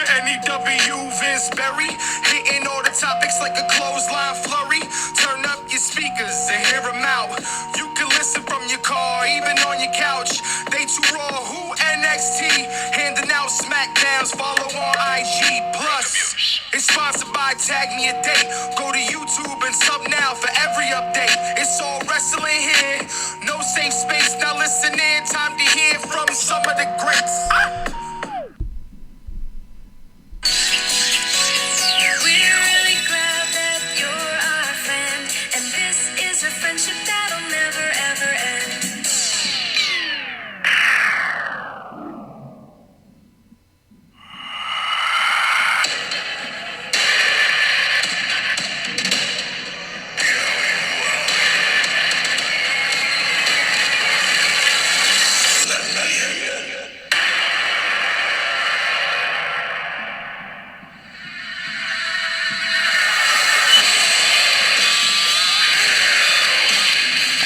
NEW Vince Berry, hitting all the topics like a clothesline flurry. Turn up your speakers and hear them out. You can listen from your car, even on your couch. They too raw, who NXT? Handing out Smackdowns, follow on IG Plus. It's sponsored by Tag Me a Date. Go to YouTube and sub now for every update. It's all wrestling here. No safe space, now listen in. Time to hear from some of the greats. We're really glad that you're our friend, and this is a friendship that'll never ever end.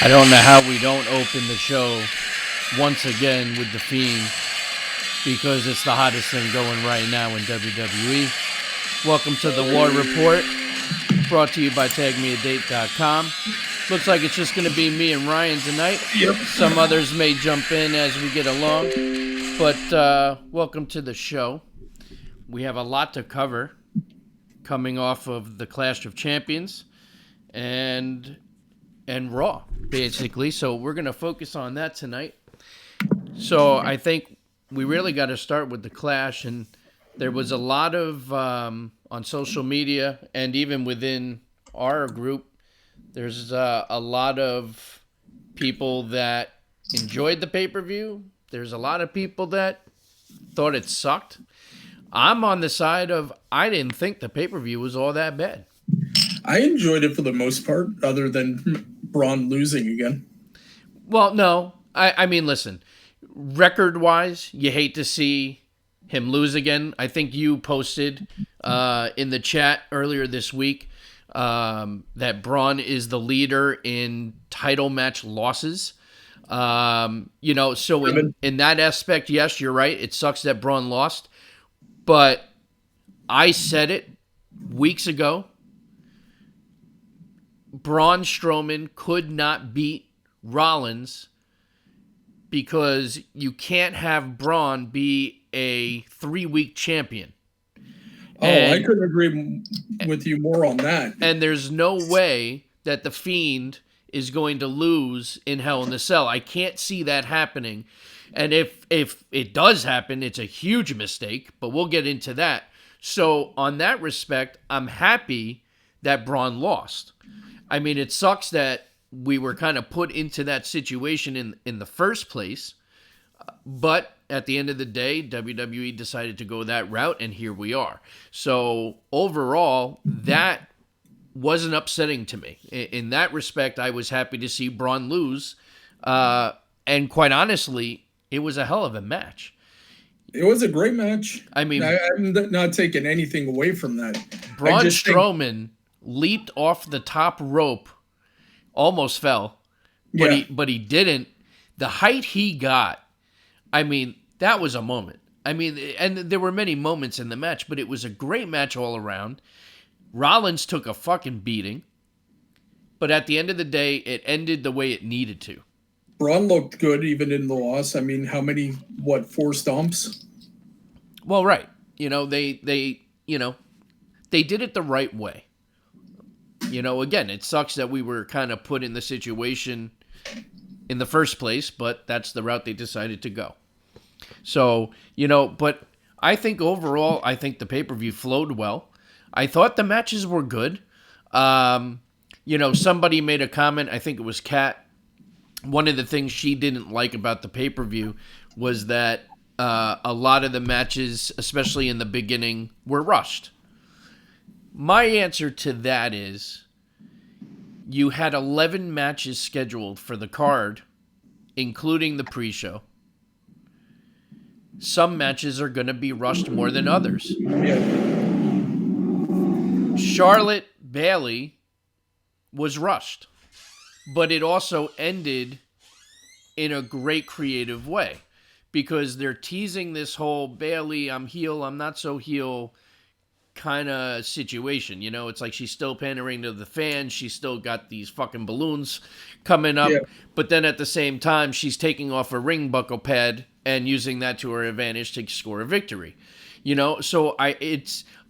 I don't know how we don't open the show once again with The Fiend, because it's the hottest thing going right now in WWE. Welcome to the War Report, brought to you by TagMeADate.com. Looks like it's just going to be me and Ryan tonight. Yep. Some others may jump in as we get along, but welcome to the show. We have a lot to cover coming off of the Clash of Champions and Raw, basically. So we're going to focus on that tonight. So I think we really got to start with the Clash, and there was a lot of, on social media and even within our group, there's a lot of people that enjoyed the pay-per-view. There's a lot of people that thought it sucked. I'm on the side of, I didn't think the pay-per-view was all that bad. I enjoyed it for the most part, other than Braun losing again. Well, no. I mean, listen, record-wise, you hate to see him lose again. I think you posted in the chat earlier this week that Braun is the leader in title match losses. So in that aspect, yes, you're right. It sucks that Braun lost. But I said it weeks ago. Braun Strowman could not beat Rollins because you can't have Braun be a 3-week champion. I couldn't agree with you more on that. And there's no way that The Fiend is going to lose in Hell in a Cell. I can't see that happening. And if it does happen, it's a huge mistake, but we'll get into that. So on that respect, I'm happy that Braun lost. I mean, it sucks that we were kind of put into that situation in the first place, but at the end of the day, WWE decided to go that route, and here we are. So overall, that wasn't upsetting to me. In that respect, I was happy to see Braun lose, and quite honestly, it was a hell of a match. It was a great match. I mean, I'm not taking anything away from that. Braun Strowman leaped off the top rope, almost fell, but he didn't. The height he got, I mean, that was a moment. I mean, and there were many moments in the match, but it was a great match all around. Rollins took a fucking beating, but at the end of the day, it ended the way it needed to. Braun looked good even in the loss. I mean, how many, 4 stomps? Well, right. They did it the right way. Again, it sucks that we were kind of put in the situation in the first place, but that's the route they decided to go. So, but I think overall, the pay-per-view flowed well. I thought the matches were good. Somebody made a comment, I think it was Kat. One of the things she didn't like about the pay-per-view was that a lot of the matches, especially in the beginning, were rushed. My answer to that is you had 11 matches scheduled for the card, including the pre-show. Some matches are going to be rushed more than others. Charlotte Bayley was rushed, but it also ended in a great creative way because they're teasing this whole Bailey, I'm heel, I'm not so heel kind of situation. You know, it's like she's still pandering to the fans. She's still got these fucking balloons coming up. Yeah. But then at the same time, she's taking off a ring buckle pad and using that to her advantage to score a victory. You know, so I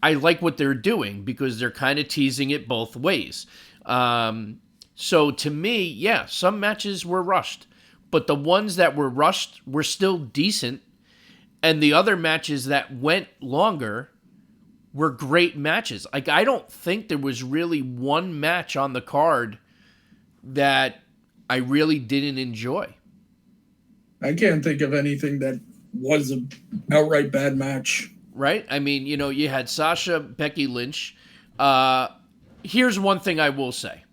like what they're doing because they're kind of teasing it both ways. So to me, yeah, some matches were rushed, but the ones that were rushed were still decent. And the other matches that went longer were great matches. Like, I don't think there was really one match on the card that I really didn't enjoy. I can't think of anything that was an outright bad match. Right? I mean, you know, you had Sasha, Becky Lynch. Here's one thing I will say.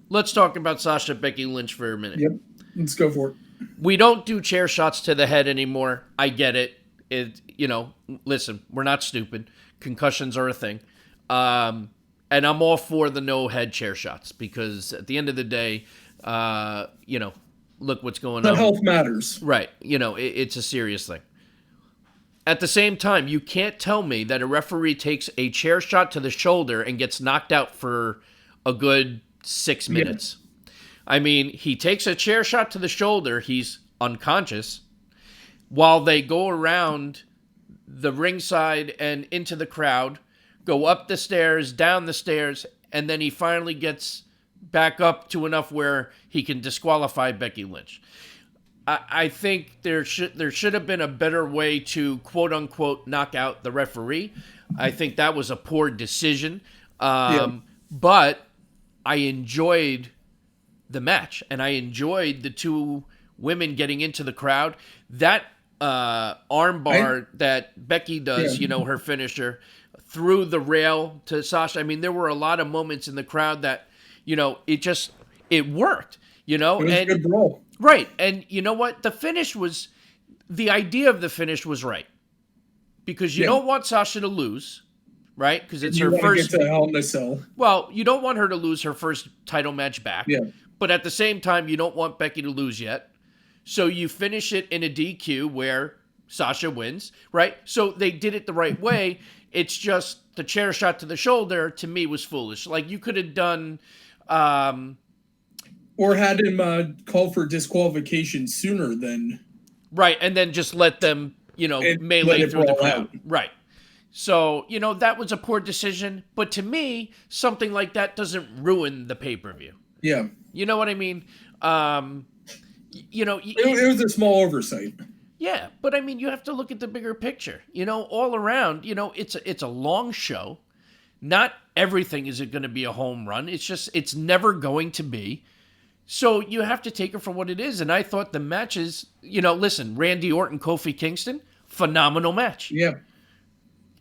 Let's talk about Sasha, Becky Lynch for a minute. Yep. Let's go for it. We don't do chair shots to the head anymore. I get it. You know, listen, we're not stupid. Concussions are a thing. And I'm all for the no head chair shots because at the end of the day, you know, look what's going on. The health matters. Right. You know, it's a serious thing. At the same time, you can't tell me that a referee takes a chair shot to the shoulder and gets knocked out for a good 6 minutes. Yeah. I mean, he takes a chair shot to the shoulder. He's unconscious while they go around the ringside and into the crowd, go up the stairs, down the stairs, and then he finally gets back up to enough where he can disqualify Becky Lynch. I think there should have been a better way to quote unquote knock out the referee. I think that was a poor decision. But I enjoyed the match and I enjoyed the two women getting into the crowd. That armbar that Becky does, you know, her finisher through the rail to Sasha. I mean, there were a lot of moments in the crowd that, you know, it worked, you know, it was a good brawl. Right. And you know what? The idea of the finish was right. Because you don't want Sasha to lose, right? Because it's her first. Get to Hell in a Cell. Well, you don't want her to lose her first title match back. Yeah. But at the same time, you don't want Becky to lose yet. So you finish it in a DQ where Sasha wins, right? So they did it the right way. It's just the chair shot to the shoulder, to me, was foolish. Like, you could have done... or had him call for disqualification sooner than... Right, and then just let them, you know, melee through the crowd. Right. So, you know, that was a poor decision. But to me, something like that doesn't ruin the pay-per-view. Yeah. You know what I mean? You know... It was a small oversight. Yeah, but I mean, you have to look at the bigger picture. You know, all around, you know, it's a long show. Not everything is going to be a home run. It's never going to be. So you have to take it for what it is. And I thought the matches, you know, listen, Randy Orton, Kofi Kingston, phenomenal match. Yeah.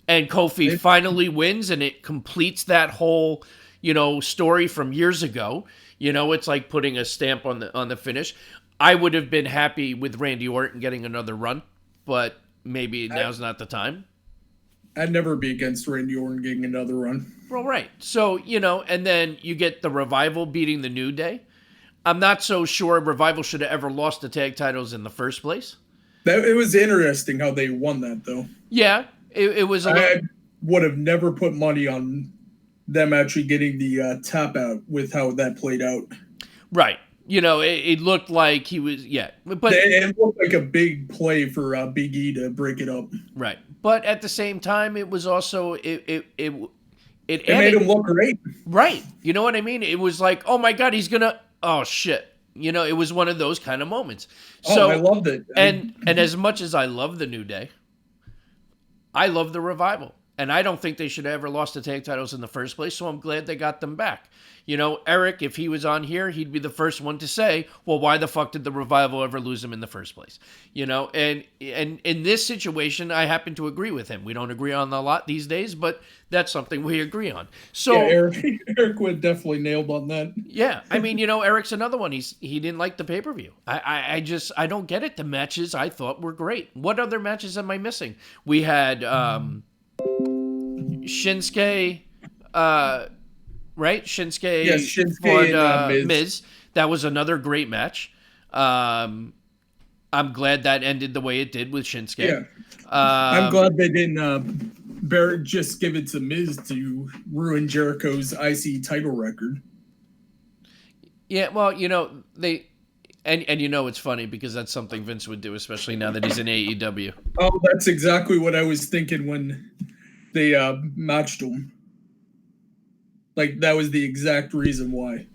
And Kofi finally wins and it completes that whole, you know, story from years ago. You know, it's like putting a stamp on the finish. I would have been happy with Randy Orton getting another run, but maybe now's not the time. I'd never be against Randy Orton getting another run. Well, right. So, you know, and then you get the Revival beating the New Day. I'm not so sure Revival should have ever lost the tag titles in the first place. It was interesting how they won that, though. Yeah, it was. I would have never put money on them actually getting the tap out with how that played out. Right. You know, it looked like he was, but it looked like a big play for Big E to break it up. Right, but at the same time, it was also it made him look great. Right, you know what I mean? It was like, oh my God, he's gonna, oh shit, you know, it was one of those kind of moments. So I loved it, and as much as I love the New Day, I love the Revival. And I don't think they should have ever lost the tag titles in the first place, so I'm glad they got them back. You know, Eric, if he was on here, he'd be the first one to say, well, why the fuck did the Revival ever lose them in the first place? You know, and in this situation, I happen to agree with him. We don't agree on a lot these days, but that's something we agree on. So yeah, Eric would definitely nailed on that. Yeah, I mean, you know, Eric's another one. He didn't like the pay-per-view. I don't get it. The matches I thought were great. What other matches am I missing? We had Shinsuke, right? Shinsuke, Shinsuke fought and Miz. That was another great match. I'm glad that ended the way it did with Shinsuke. Yeah. I'm glad they didn't just give it to Miz to ruin Jericho's IC title record. Yeah, well, they and it's funny because that's something Vince would do, especially now that he's in AEW. Oh, that's exactly what I was thinking when they matched him. Like, that was the exact reason why.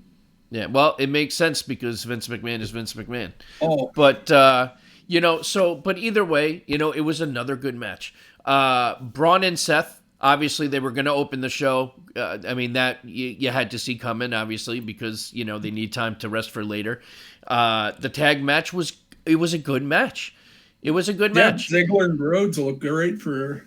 Yeah, well, it makes sense because Vince McMahon is Vince McMahon. Oh. But, but either way, it was another good match. Braun and Seth, obviously they were going to open the show. That you had to see coming, obviously, because, they need time to rest for later. The tag match was a good match. It was a good match. Ziggler and Rhodes look great for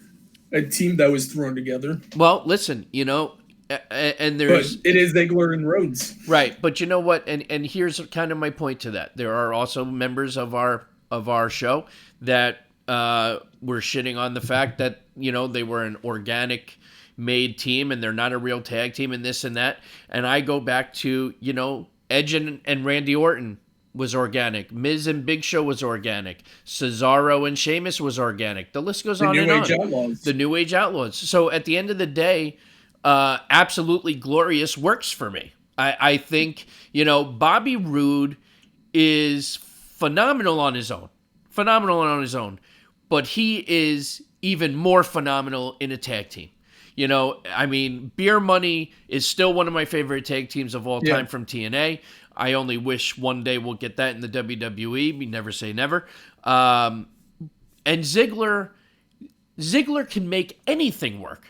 a team that was thrown together. Well, listen, and there's... But it is Ziggler and Rhodes. Right, but you know what? And here's kind of my point to that. There are also members of our show that were shitting on the fact that, they were an organic made team and they're not a real tag team and this and that. And I go back to, Edge and Randy Orton was organic. Miz and Big Show was organic. Cesaro and Sheamus was organic. The list goes on and on. The New Age Outlaws. So at the end of the day, Absolutely Glorious works for me. I think, Bobby Roode is phenomenal on his own. But he is even more phenomenal in a tag team. Beer Money is still one of my favorite tag teams of all time from TNA. I only wish one day we'll get that in the WWE. We never say never. And Ziggler can make anything work.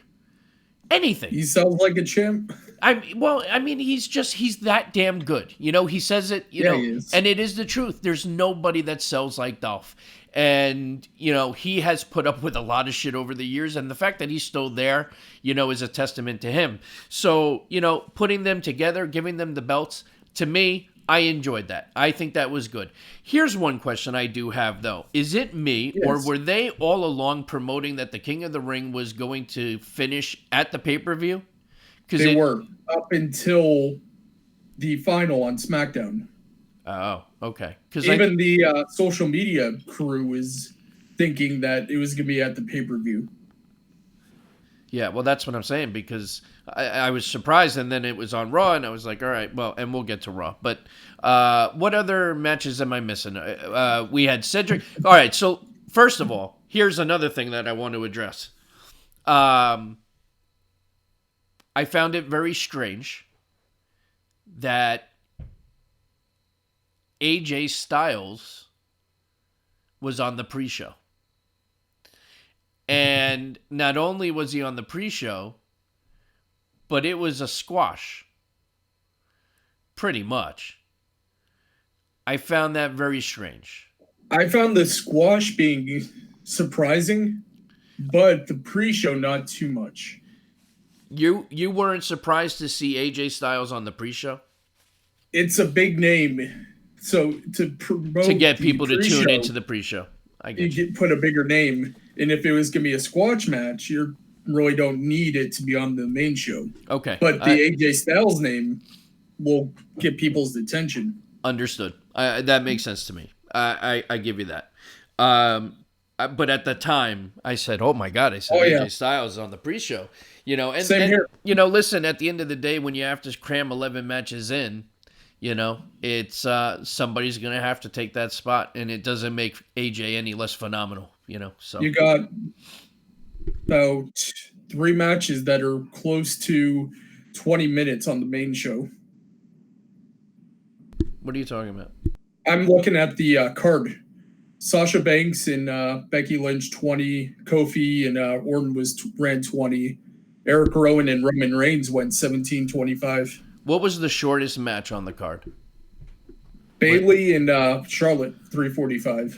Anything. He sounds like a chimp. He's that damn good. He says it, he is. And it is the truth. There's nobody that sells like Dolph. And, he has put up with a lot of shit over the years. And the fact that he's still there, is a testament to him. So, putting them together, giving them the belts, to me, I enjoyed that. I think that was good. Here's one question I do have, though. Is it me, or were they all along promoting that the King of the Ring was going to finish at the pay-per-view? They were, up until the final on SmackDown. Oh, okay. Even the social media crew was thinking that it was going to be at the pay-per-view. Yeah, well, that's what I'm saying, because I was surprised, and then it was on Raw, and I was like, all right, well, and we'll get to Raw. But what other matches am I missing? We had Cedric. All right, so first of all, here's another thing that I want to address. I found it very strange that AJ Styles was on the pre-show. And not only was he on the pre-show, but it was a squash. Pretty much. I found that very strange. I found the squash being surprising, but the pre-show not too much. You weren't surprised to see AJ Styles on the pre-show? It's a big name. So to promote to get people to tune into the pre-show. I get you. Put a bigger name. And if it was going to be a squash match, you really don't need it to be on the main show. Okay. But the AJ Styles name will get people's attention. Understood. That makes sense to me. I give you that. But at the time, I said, oh, my God. I said, AJ Styles on the pre-show. Same here. Listen, at the end of the day, when you have to cram 11 matches in, it's somebody's going to have to take that spot, and it doesn't make AJ any less phenomenal, So you got about 3 matches that are close to 20 minutes on the main show. What are you talking about? I'm looking at the card. Sasha Banks and Becky Lynch 20, Kofi and Orton ran 20. Eric Rowan and Roman Reigns went 17-25. What was the shortest match on the card? Bayley and Charlotte, 3:45.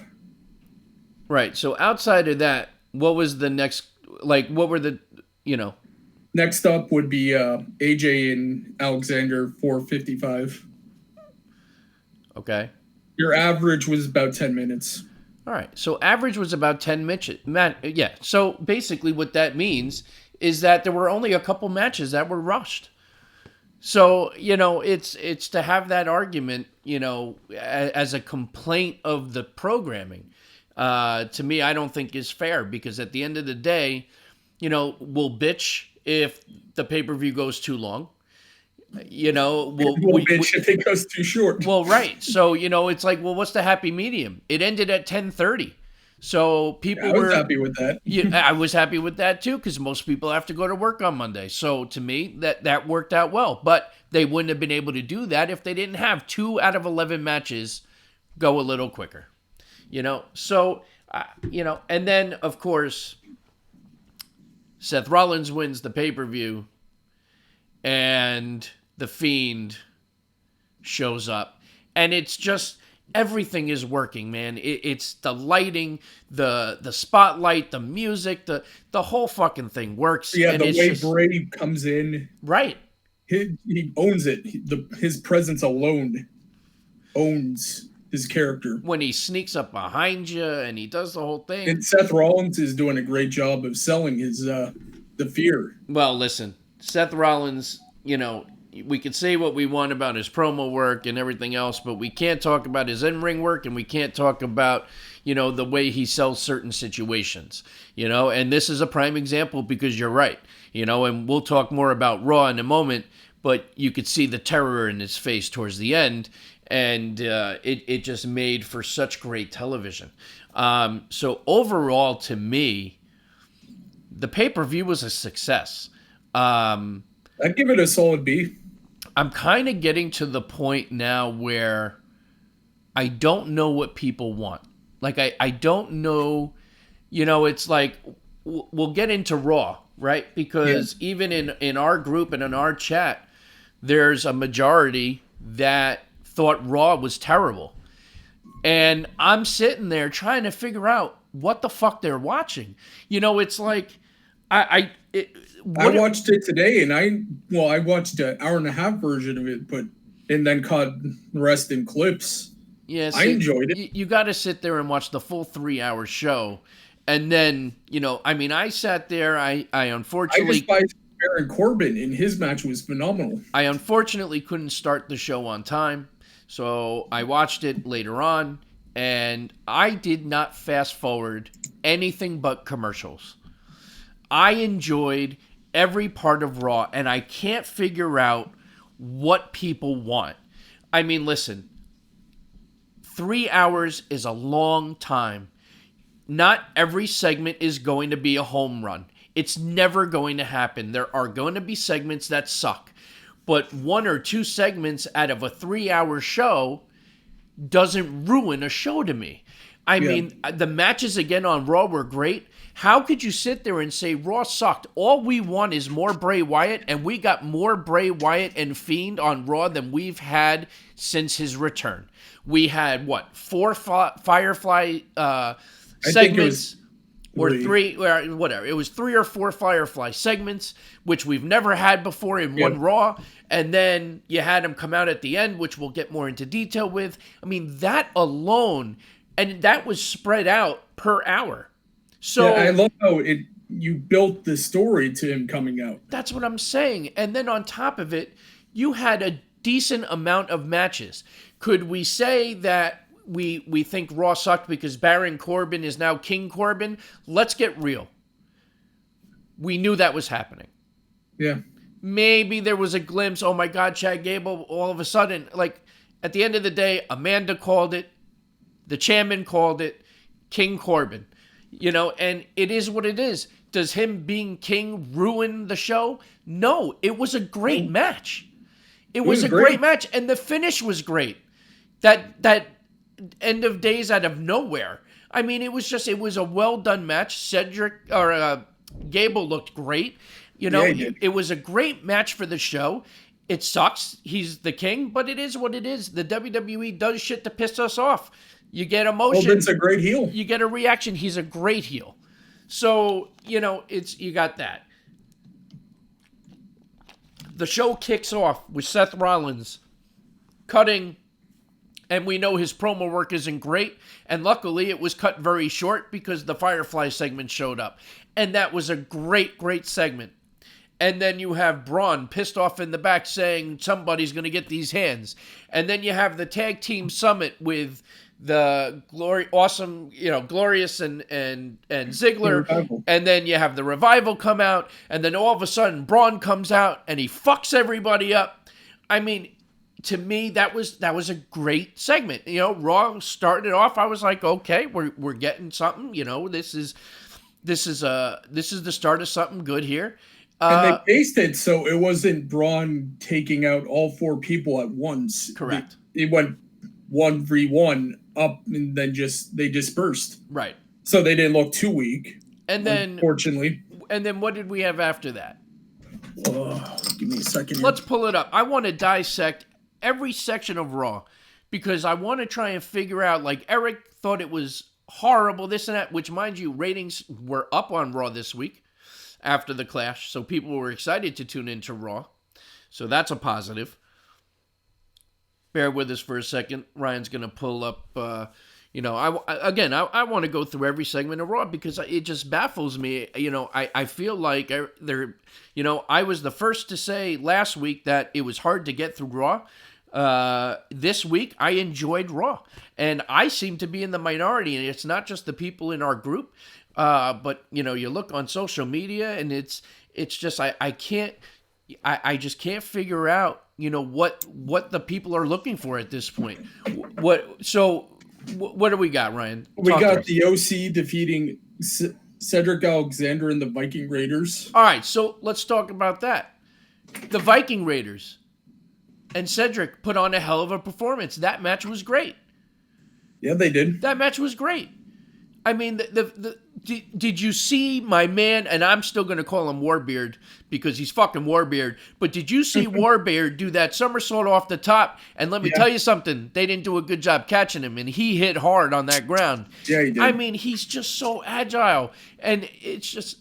Right. So outside of that, what was the next? What were the? Next up would be AJ and Alexander, 4:55. Okay. Your average was about 10 minutes. All right. So average was about 10 minutes. Yeah. So basically, what that means is that there were only a couple matches that were rushed. So, it's to have that argument, as a complaint of the programming, to me, I don't think is fair, because at the end of the day, we'll bitch if the pay-per-view goes too long. We'll bitch if it goes too short. Well, right. So, it's like, well, what's the happy medium? It ended at 10:30. So people I was happy with that. I was happy with that too, because most people have to go to work on Monday. So to me, that worked out well. But they wouldn't have been able to do that if they didn't have 2 out of 11 matches go a little quicker. So, and then, of course, Seth Rollins wins the pay-per-view, and The Fiend shows up. And it's just... everything is working, man. It's the lighting, the spotlight, the music, the whole fucking thing works. Yeah, and the way Bray comes in, right? He owns it. His presence alone owns his character. When he sneaks up behind you and he does the whole thing. And Seth Rollins is doing a great job of selling his the fear. Well, listen, Seth Rollins, we could say what we want about his promo work and everything else, but we can't talk about his in-ring work, and we can't talk about, the way he sells certain situations, and this is a prime example, because you're right, and we'll talk more about Raw in a moment, but you could see the terror in his face towards the end, and it just made for such great television. So overall, to me, the pay-per-view was a success. I'd give it a solid B. I'm kind of getting to the point now where I don't know what people want. Like, I don't know, it's like, we'll get into Raw, right? Because even in our group and in our chat, there's a majority that thought Raw was terrible. And I'm sitting there trying to figure out what the fuck they're watching. It's like, I watched it today, and I watched an hour and a half version of it, and then caught the rest in clips. Yeah, I enjoyed it. You got to sit there and watch the full 3-hour show, and then I sat there. I unfortunately despised Baron Corbin, and his match was phenomenal. I unfortunately couldn't start the show on time, so I watched it later on, and I did not fast forward anything but commercials. I enjoyed every part of Raw, and I can't figure out what people want. Listen, 3 hours is a long time. Not every segment is going to be a home run. It's never going to happen. There are going to be segments that suck. But 1 or 2 segments out of a 3-hour show doesn't ruin a show to me. The matches again on Raw were great. How could you sit there and say Raw sucked? All we want is more Bray Wyatt, and we got more Bray Wyatt and Fiend on Raw than we've had since his return. We had, 4 Firefly segments? Or 3, or whatever. It was 3 or 4 Firefly segments, which we've never had before in one Raw. And then you had him come out at the end, which we'll get more into detail with. That alone, and that was spread out per hour. So I love how you built the story to him coming out. That's what I'm saying. And then on top of it, you had a decent amount of matches. Could we say that we think Raw sucked because Baron Corbin is now King Corbin? Let's get real. We knew that was happening. Yeah. Maybe there was a glimpse, oh my God, Chad Gable, all of a sudden. Like, at the end of the day, Amanda called it. The chairman called it. King Corbin. And it is what it is. Does him being king ruin the show? No, it was a great match. It was a great match, and the finish was great. That end of days out of nowhere. It was a well done match. Gable looked great. It was a great match for the show. It sucks. He's the king, but it is what it is. The WWE does shit to piss us off. You get emotion. Corbin's a great heel. You get a reaction. He's a great heel. So, you got that. The show kicks off with Seth Rollins cutting, and we know his promo work isn't great, and luckily it was cut very short because the Firefly segment showed up. And that was a great, great segment. And then you have Braun pissed off in the back saying somebody's going to get these hands. And then you have the tag team summit with the Glorious and Ziggler. And then you have the Revival come out. And then all of a sudden Braun comes out and he fucks everybody up. I mean, to me, that was a great segment. Raw started off. I was like, okay, we're getting something. This is the start of something good here. And they paced it so it wasn't Braun taking out all 4 people at once. Correct. It went 1v1 up, and then they dispersed. Right. So they didn't look too weak. And then, unfortunately. And then what did we have after that? Give me a second. Let's pull it up. I want to dissect every section of Raw because I want to try and figure out. Like Eric thought it was horrible, this and that. Which, mind you, ratings were up on Raw this week after the Clash, so people were excited to tune into Raw. So that's a positive. Bear with us for a second. Ryan's going to pull up, I want to go through every segment of Raw because it just baffles me. I feel like I was the first to say last week that it was hard to get through Raw. This week, I enjoyed Raw. And I seem to be in the minority, and it's not just the people in our group. But you look on social media and it's just, I just can't figure out, what the people are looking for at this point. What do we got, Ryan? We got the OC defeating Cedric Alexander and the Viking Raiders. All right. So let's talk about that. The Viking Raiders and Cedric put on a hell of a performance. That match was great. Yeah, they did. That match was great. I mean, did you see my man, and I'm still going to call him Warbeard because he's fucking Warbeard, but did you see Warbeard do that somersault off the top? And let me tell you something, they didn't do a good job catching him, and he hit hard on that ground. Yeah, he did. I mean, he's just so agile, and it's just,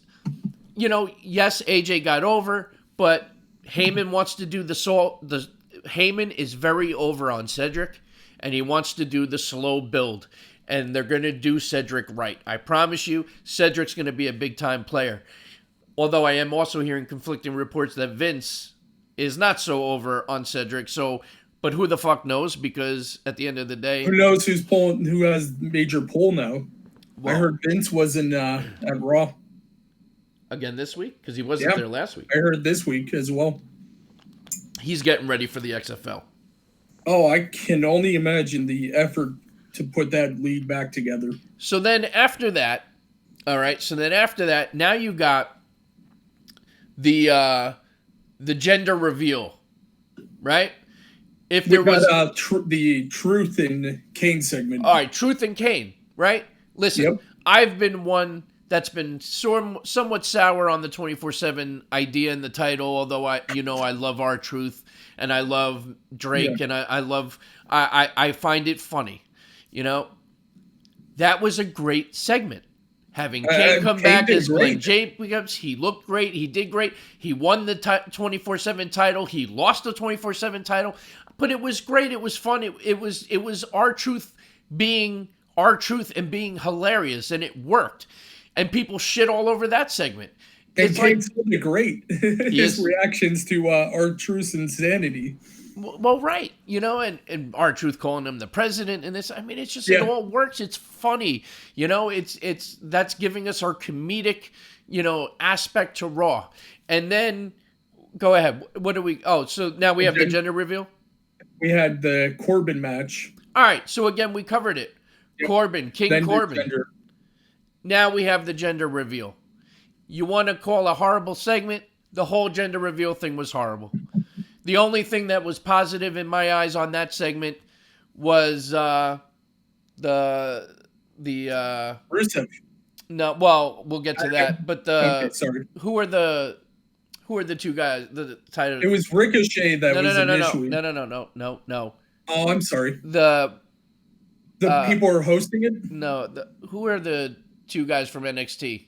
yes, AJ got over, but Heyman wants to do Heyman is very over on Cedric, and he wants to do the slow build. And they're going to do Cedric right. I promise you, Cedric's going to be a big-time player. Although I am also hearing conflicting reports that Vince is not so over on Cedric. But who the fuck knows? Because at the end of the day... Who knows who has major pull now? Well, I heard Vince wasn't at Raw. Again this week? Because he wasn't there last week. I heard this week as well. He's getting ready for the XFL. Oh, I can only imagine the effort to put that lead back together. So then after that, now you got the gender reveal, right? If there was the Truth and Kane segment. All right, Truth and Kane, right? Listen, I've been one that's been somewhat sour on the 24/7 idea and the title, although I love R-Truth and I love Drake and I find it funny. That was a great segment. Having Kane come back as Glenn Jacobs, he looked great. He did great. He won the 24/7 title. He lost the 24/7 title, but it was great. It was fun. It was R-Truth being R-Truth and being hilarious, and it worked. And people shit all over that segment. And Kane's really great. His reactions to R-Truth's insanity. Well, right, and R-Truth calling him the president and this. I mean, it's just it all works. It's funny, It's that's giving us our comedic, aspect to Raw. And then go ahead. What do we? Oh, so now we have the gender reveal. We had the Corbin match. All right. So again, we covered it. Yep. Corbin, King Corbin. Now we have the gender reveal. You want to call a horrible segment? The whole gender reveal thing was horrible. The only thing that was positive in my eyes on that segment was the Rusev. No, well, we'll get to that. But sorry. Who are the two guys? The title. It was Ricochet that was initially. No. Oh, I'm sorry. The people are hosting it. No, who are the two guys from NXT?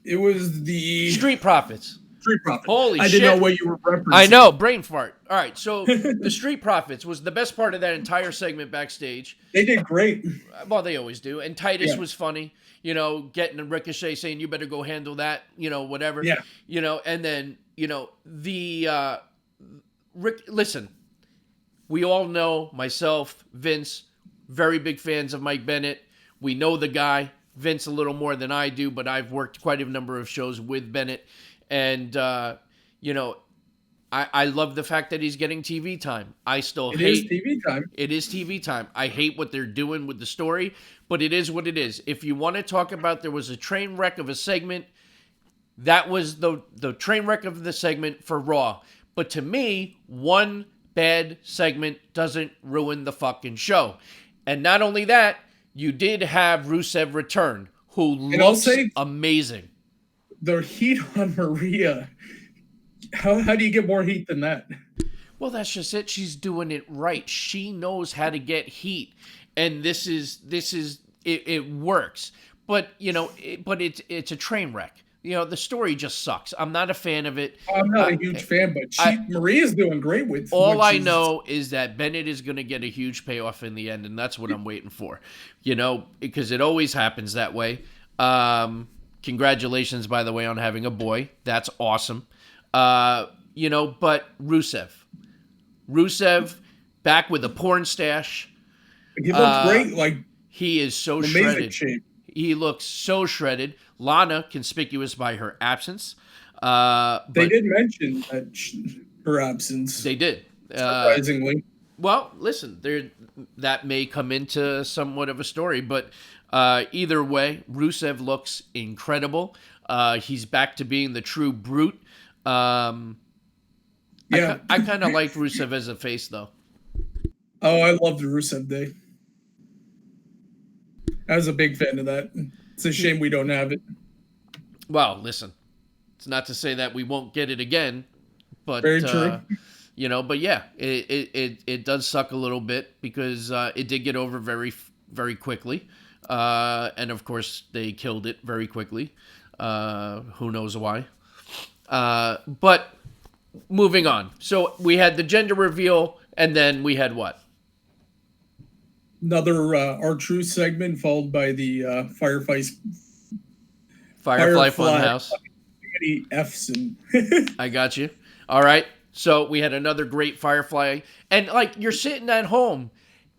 It was the Street Profits. Street Profits. Holy I shit. didn't know what you were referencing. I know, brain fart. All right, so the Street Profits was the best part of that entire segment backstage. They did great. Well, they always do. And Titus Yeah. was funny, getting a Ricochet saying, you better go handle that, whatever. Yeah. And then, listen, we all know, myself, Vince, very big fans of Mike Bennett. We know the guy. Vince a little more than I do, but I've worked quite a number of shows with Bennett. And, I love the fact that he's getting TV time. I still hate... It is TV time. It is TV time. I hate what they're doing with the story, but it is what it is. If you want to talk about there was a train wreck of a segment, that was the train wreck of the segment for Raw. But to me, one bad segment doesn't ruin the fucking show. And not only that, you did have Rusev return, who looks amazing. The heat on Maria. How do you get more heat than that? Well, that's just it. She's doing it right. She knows how to get heat, and this is it works. But it's a train wreck. The story just sucks. I'm not a fan of it. I'm not a huge fan, but Maria's doing great with. All I know is that Bennett is going to get a huge payoff in the end, and that's what I'm waiting for. Because it always happens that way. Congratulations, by the way, on having a boy. That's awesome. But Rusev back with a porn stash. He looks great. He is so amazing shredded. Shape. He looks so shredded. Lana, conspicuous by her absence. They did mention her absence. They did. Surprisingly. Well, listen, that may come into somewhat of a story, but either way, Rusev looks incredible. He's back to being the true brute. I kind of like Rusev as a face, though. Oh, I love the Rusev Day. I was a big fan of that. It's a shame we don't have it. Well, listen, it's not to say that we won't get it again, but very true. But yeah, it does suck a little bit because it did get over very, very quickly, and of course they killed it very quickly. Who knows why? But moving on. So we had the gender reveal, and then we had what? Another R-Truth segment followed by the Firefly Funhouse. Many F's and I got you. All right. So we had another great Firefly. And you're sitting at home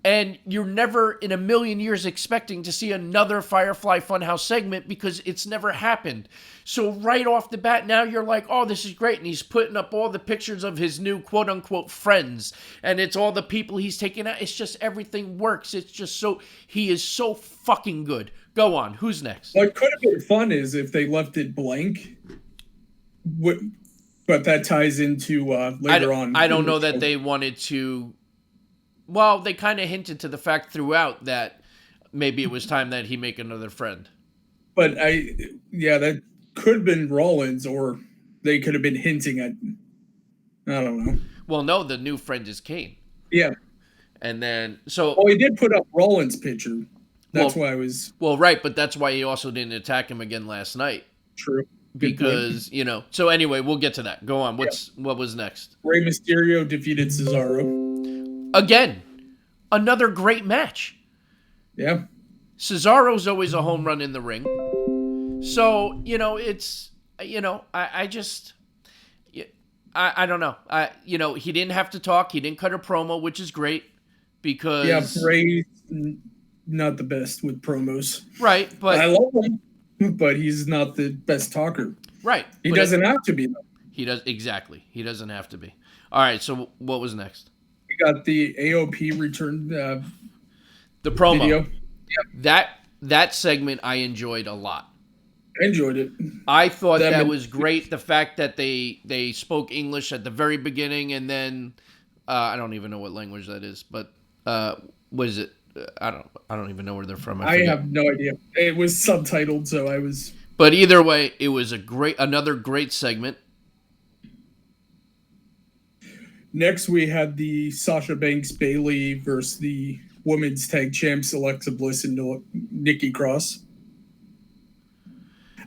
and you're never in a million years expecting to see another Firefly Funhouse segment because it's never happened. So right off the bat, now you're like, oh, this is great. And he's putting up all the pictures of his new quote unquote friends. And it's all the people he's taking out. It's just everything works. It's just he is so fucking good. Go on. Who's next? What could have been fun is if they left it blank. But that ties into later on. I don't know that they wanted to. Well, they kind of hinted to the fact throughout that maybe it was time that he make another friend. But that could have been Rollins, or they could have been hinting at. I don't know. Well, no, the new friend is Kane. Yeah. And then he did put up Rollins' picture. That's why I was. Well, right, but that's why he also didn't attack him again last night. True. Because, so anyway, we'll get to that. Go on. What was next? Rey Mysterio defeated Cesaro. Again, another great match. Yeah. Cesaro's always a home run in the ring. So, it's, I just, I don't know. He didn't have to talk. He didn't cut a promo, which is great because. Yeah, Rey's not the best with promos. Right, but. I love him. But he's not the best talker. Right. He doesn't have to be, though. He does. Exactly. He doesn't have to be. All right. So what was next? We got the AOP return. The promo. Video. Yeah. That segment I enjoyed a lot. I enjoyed it. I thought that was great. The fact that they spoke English at the very beginning and then I don't even know what language that is, but was it? I don't even know where they're from. I have no idea. It was subtitled, so I was. But either way, it was another great segment. Next, we had the Sasha Banks Bayley versus the women's tag champs Alexa Bliss and Nikki Cross.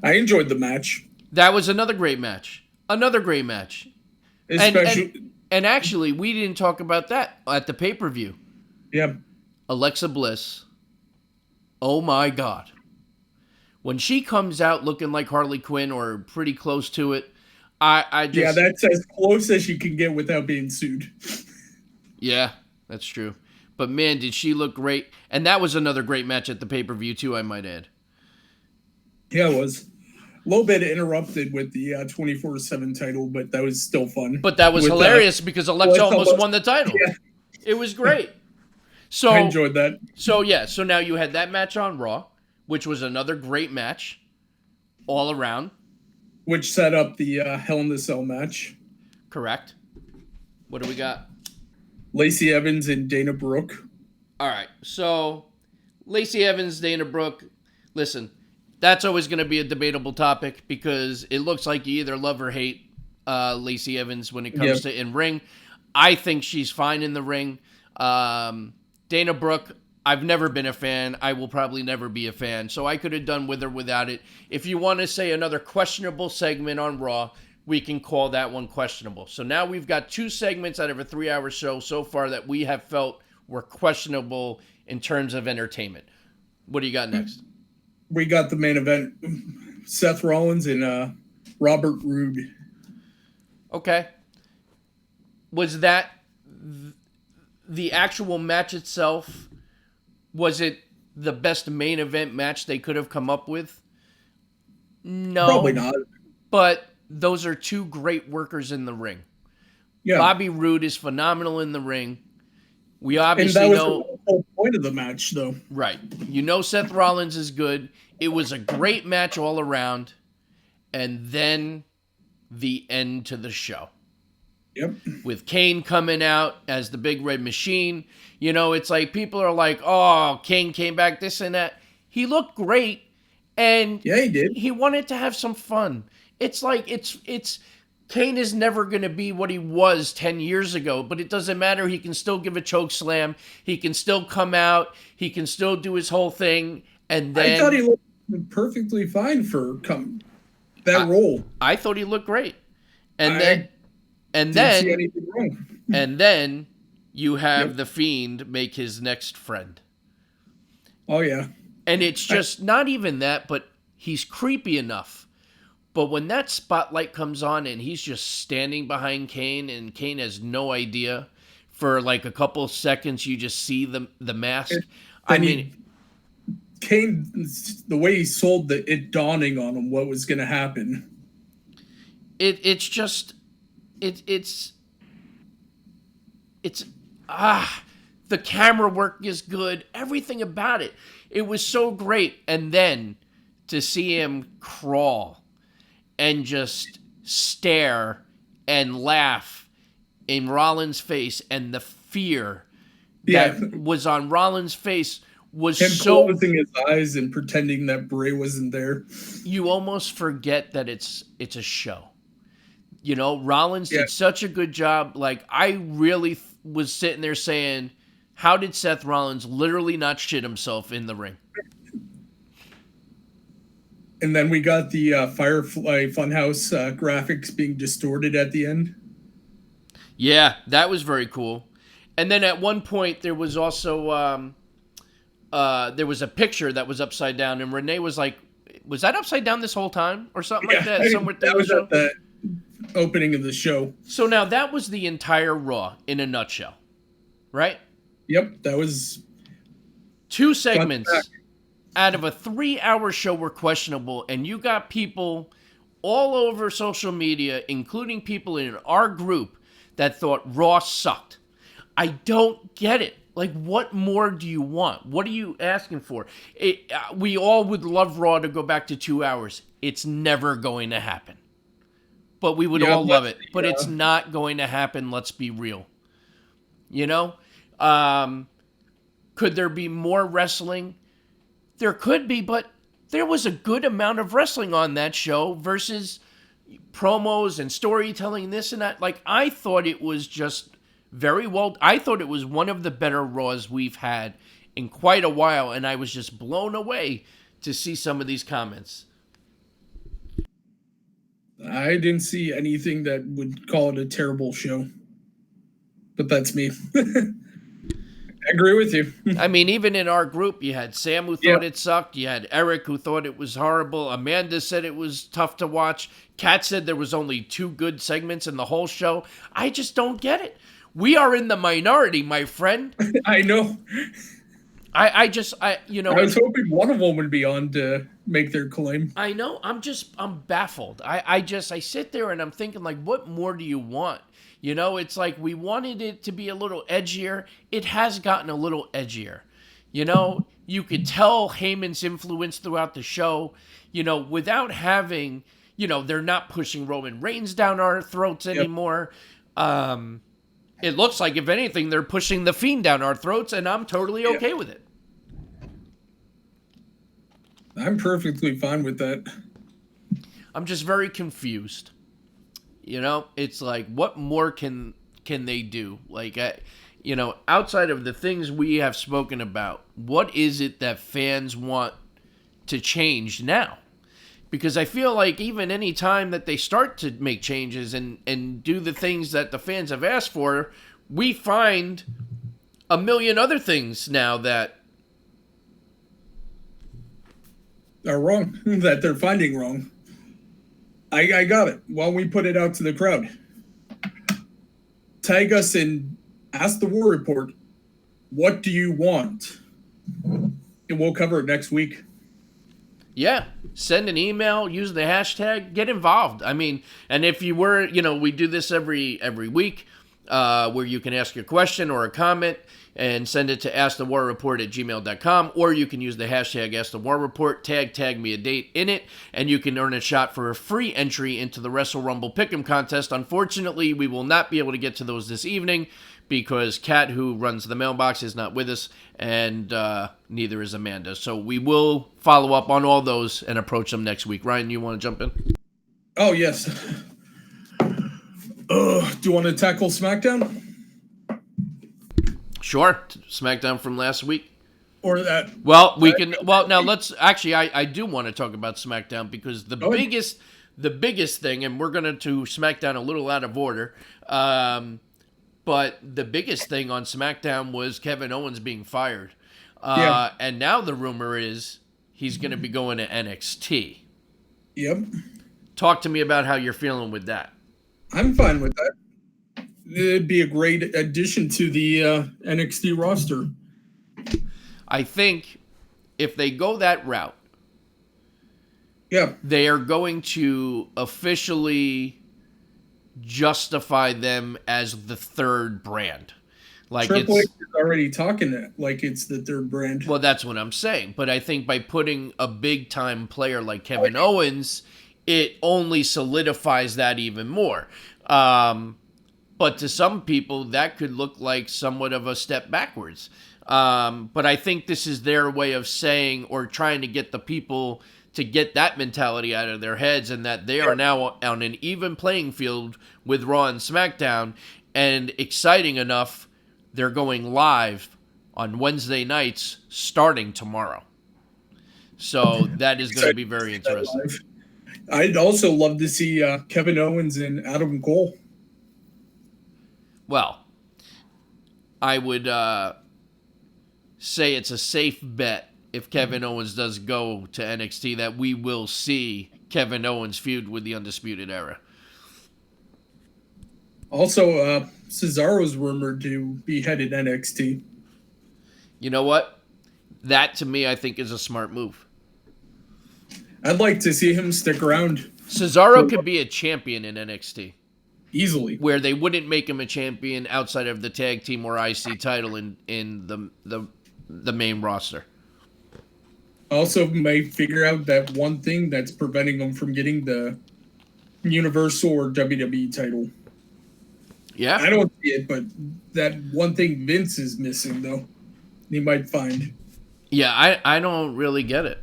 I enjoyed the match. That was another great match. Another great match. Especially, And actually, we didn't talk about that at the pay-per-view. yeah. Alexa Bliss. Oh my God. When she comes out looking like Harley Quinn or pretty close to it, I just... Yeah, that's as close as you can get without being sued. Yeah, that's true. But man, did she look great. And that was another great match at the pay-per-view too, I might add. Yeah, it was. A little bit interrupted with the 24/7 title, but that was still fun. But that was hilarious because Alexa almost won the title. Yeah. It was great. So I enjoyed that. So now you had that match on Raw, which was another great match all around. Which set up the Hell in the Cell match. Correct. What do we got? Lacey Evans and Dana Brooke. All right. So Lacey Evans, Dana Brooke. Listen, that's always going to be a debatable topic because it looks like you either love or hate Lacey Evans when it comes to in-ring. I think she's fine in the ring. Dana Brooke, I've never been a fan. I will probably never be a fan. So I could have done with or without it. If you want to say another questionable segment on Raw, we can call that one questionable. So now we've got 2 segments out of a 3-hour show so far that we have felt were questionable in terms of entertainment. What do you got next? We got the main event. Seth Rollins and Robert Roode. Okay. Was that the actual match itself? Was it the best main event match they could have come up with? No. Probably not. But those are 2 great workers in the ring. Yeah. Bobby Roode is phenomenal in the ring. We obviously and that was know... the whole point of the match, though. Right. You know Seth Rollins is good. It was a great match all around. And then the end to the show. Yep. With Kane coming out as the big red machine. You know, it's like people are like, oh, Kane came back, this and that. He looked great. And yeah, he did. He wanted to have some fun. It's like, it's Kane is never going to be what he was 10 years ago, but it doesn't matter. He can still give a choke slam. He can still come out. He can still do his whole thing. And then I thought he looked perfectly fine for that role. I thought he looked great. And didn't see anything wrong. And then you have the Fiend make his next friend. Oh, yeah. And it's just not even that, but he's creepy enough. But when that spotlight comes on and he's just standing behind Kane and Kane has no idea, for like a couple seconds you just see the mask. Kane, the way he sold it dawning on him what was going to happen. It's the camera work is good. Everything about it. It was so great. And then to see him crawl and just stare and laugh in Rollins' face, and the fear that was on Rollins' face was him so... closing his eyes and pretending that Bray wasn't there. You almost forget that it's a show. You know, Rollins did such a good job. Like, I really was sitting there saying, how did Seth Rollins literally not shit himself in the ring? And then we got the Firefly Funhouse graphics being distorted at the end. Yeah, that was very cool. And then at one point, there was also there was a picture that was upside down, and Renee was like, was that upside down this whole time? Or something like that? Somewhere that was at the opening of the show. So now that was the entire Raw in a nutshell, right? Yep, that was... 2 segments out of a 3-hour show were questionable, and you got people all over social media, including people in our group, that thought Raw sucked. I don't get it. Like, what more do you want? What are you asking for? We all would love Raw to go back to 2 hours. It's never going to happen. But we would all love it. But it's not going to happen, let's be real. You know? Could there be more wrestling? There could be, but there was a good amount of wrestling on that show versus promos and storytelling, this and that. Like, I thought it was just very well... I thought it was one of the better Raws we've had in quite a while, and I was just blown away to see some of these comments. I didn't see anything that would call it a terrible show. But that's me. I agree with you. I mean, even in our group, you had Sam who thought it sucked. You had Eric who thought it was horrible. Amanda said it was tough to watch. Kat said there was only 2 good segments in the whole show. I just don't get it. We are in the minority, my friend. I know. I was hoping one of them would be on to make their claim. I know. I'm baffled. I sit there and I'm thinking, like, what more do you want? You know, it's like we wanted it to be a little edgier. It has gotten a little edgier. You know, you could tell Heyman's influence throughout the show, you know, without having, you know, they're not pushing Roman Reigns down our throats anymore. It looks like, if anything, they're pushing The Fiend down our throats, and I'm totally okay with it. I'm perfectly fine with that. I'm just very confused. You know, it's like, what more can they do? Like, you know, outside of the things we have spoken about, what is it that fans want to change now? Because I feel like even any time that they start to make changes and do the things that the fans have asked for, we find a million other things now that are wrong, that they're finding wrong. I got it. Why don't we put it out to the crowd? Tag us in Ask the War Report. What do you want? And we'll cover it next week. Yeah. Send an email, use the hashtag, get involved. I mean, and if you were, you know, we do this every week where you can ask a question or a comment and send it to askthewarreport@gmail.com, or you can use the hashtag askthewarreport, tag me a date in it, and you can earn a shot for a free entry into the WrestleRumble Pickem contest. Unfortunately, we will not be able to get to those this evening because Kat, who runs the mailbox, is not with us, and neither is Amanda. So we will follow up on all those and approach them next week. Ryan, you want to jump in? Oh, yes. Do you want to tackle SmackDown? Sure. SmackDown from last week. Or that. Well, we can. Well, now let's actually. I do want to talk about SmackDown because the biggest thing, and we're going to SmackDown a little out of order, but the biggest thing on SmackDown was Kevin Owens being fired, and now the rumor is he's going to be going to NXT. Yep. Talk to me about how you're feeling with that. I'm fine with that. It'd be a great addition to the NXT roster. I think if they go that route, they are going to officially justify them as the third brand. Like Triple H is already talking it like it's the third brand. Well, that's what I'm saying. But I think by putting a big-time player like Kevin Owens, it only solidifies that even more. But to some people, that could look like somewhat of a step backwards. But I think this is their way of saying or trying to get the people to get that mentality out of their heads and that they are now on an even playing field with Raw and SmackDown. And exciting enough, they're going live on Wednesday nights starting tomorrow. So that is going to be very interesting. I'd also love to see Kevin Owens and Adam Cole. Well, I would say it's a safe bet if Kevin Owens does go to NXT that we will see Kevin Owens feud with the Undisputed Era. Also, Cesaro's rumored to be headed NXT. You know what? That, to me, I think is a smart move. I'd like to see him stick around. Cesaro could be a champion in NXT. Easily. Where they wouldn't make him a champion outside of the tag team or IC title in the main roster. Also, may figure out that one thing that's preventing them from getting the Universal or WWE title. Yeah. I don't see it, but that one thing Vince is missing, though, he might find. Yeah, I don't really get it.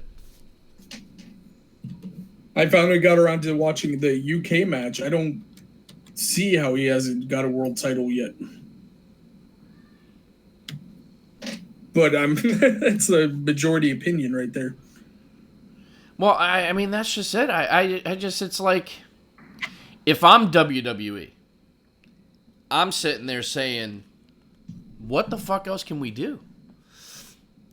I finally got around to watching the UK match. I don't see how he hasn't got a world title yet. But it's a majority opinion right there. Well, I mean, that's just it. I just, it's like, if I'm WWE, I'm sitting there saying, what the fuck else can we do?